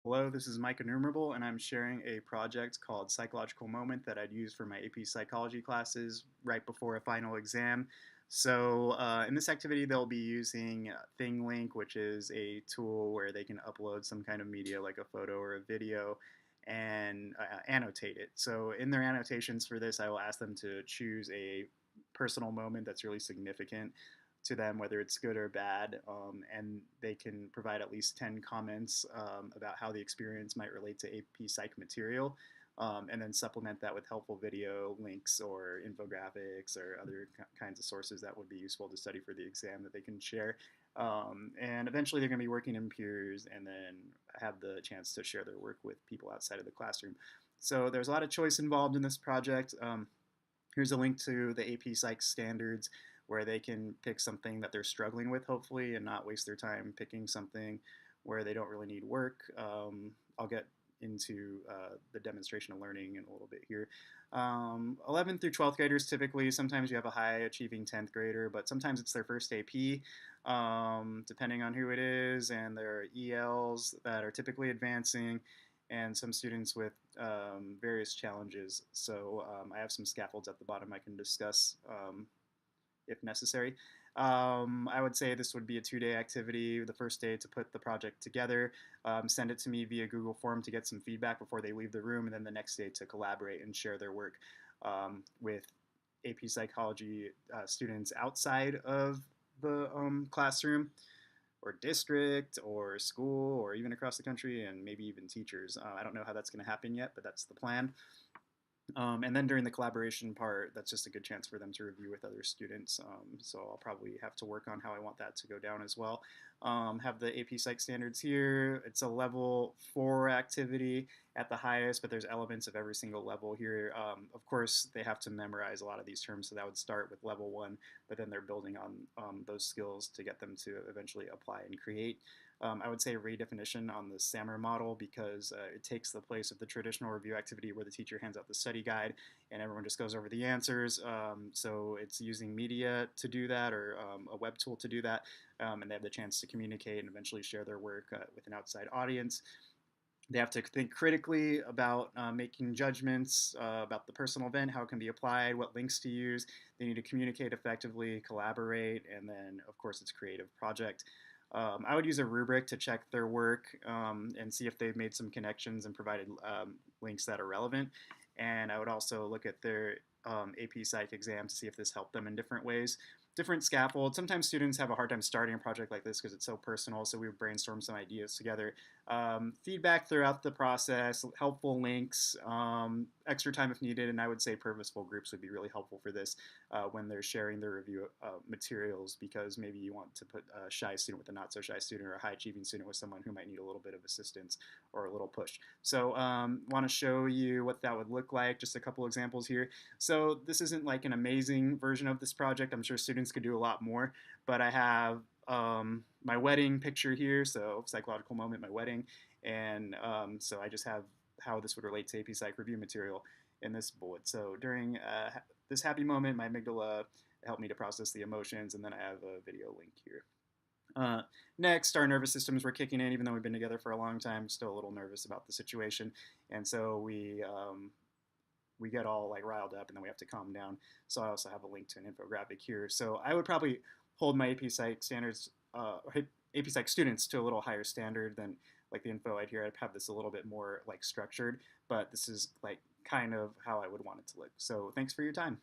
Hello, this is Mike Inumerable, and I'm sharing a project called Psychological Moment that I'd use for my AP Psychology classes right before a final exam. In this activity, they'll be using ThingLink, which is a tool where they can upload some kind of media like a photo or a video and annotate it. So, in their annotations for this, I will ask them to choose a personal moment that's really significant to them, whether it's good or bad, and they can provide at least 10 comments about how the experience might relate to AP Psych material, and then supplement that with helpful video links or infographics or other kinds of sources that would be useful to study for the exam that they can share. And eventually, they're going to be working in peers and then have the chance to share their work with people outside of the classroom. So there's a lot of choice involved in this project. Here's a link to the AP Psych standards where they can pick something that they're struggling with, hopefully, and not waste their time picking something where they don't really need work. I'll get into the demonstration of learning in a little bit here. 11th through 12th graders, typically, sometimes you have a high achieving 10th grader, but sometimes it's their first AP, depending on who it is, and there are ELs that are typically advancing, and some students with various challenges. I have some scaffolds at the bottom I can discuss if necessary. I would say this would be a 2-day activity. The first day to put the project together, send it to me via Google Form to get some feedback before they leave the room, and then the next day to collaborate and share their work with AP Psychology students outside of the classroom or district or school or even across the country and maybe even teachers. I don't know how that's going to happen yet, but that's the plan. And then during the collaboration part, that's just a good chance for them to review with other students. So I'll probably have to work on how I want that to go down as well. Have the AP Psych standards here. It's a level 4 activity at the highest, but there's elements of every single level here. Of course, they have to memorize a lot of these terms, so that would start with level 1, but then they're building on those skills to get them to eventually apply and create. I would say a redefinition on the SAMR model because it takes the place of the traditional review activity where the teacher hands out the study guide and everyone just goes over the answers. So it's using media to do that or a web tool to do that, and they have the chance to communicate and eventually share their work with an outside audience. They have to think critically about making judgments about the personal event, how it can be applied, what links to use. They need to communicate effectively, collaborate, and then, of course, it's a creative project. I would use a rubric to check their work and see if they've made some connections and provided links that are relevant. And I would also look at their AP Psych exam to see if this helped them in different ways. Different scaffolds. Sometimes students have a hard time starting a project like this because it's so personal, so we would brainstorm some ideas together. Feedback throughout the process, helpful links, extra time if needed, and I would say purposeful groups would be really helpful for this when they're sharing their review materials because maybe you want to put a shy student with a not so shy student or a high achieving student with someone who might need a little bit of assistance or a little push. So want to show you what that would look like, just a couple examples here. So this isn't like an amazing version of this project. I'm sure students could do a lot more, but I have my wedding picture here, so psychological moment, my wedding, and so I just have how this would relate to AP Psych review material in this bullet. So during this happy moment, my amygdala helped me to process the emotions, and then I have a video link here. Next, our nervous systems were kicking in, even though we've been together for a long time. Still a little nervous about the situation, and so we get all like riled up, and then we have to calm down. So I also have a link to an infographic here. So I would probably hold my AP Psych standards, AP Psych students to a little higher standard than like the info I'd hear. I'd have this a little bit more like structured, but this is like kind of how I would want it to look. So thanks for your time.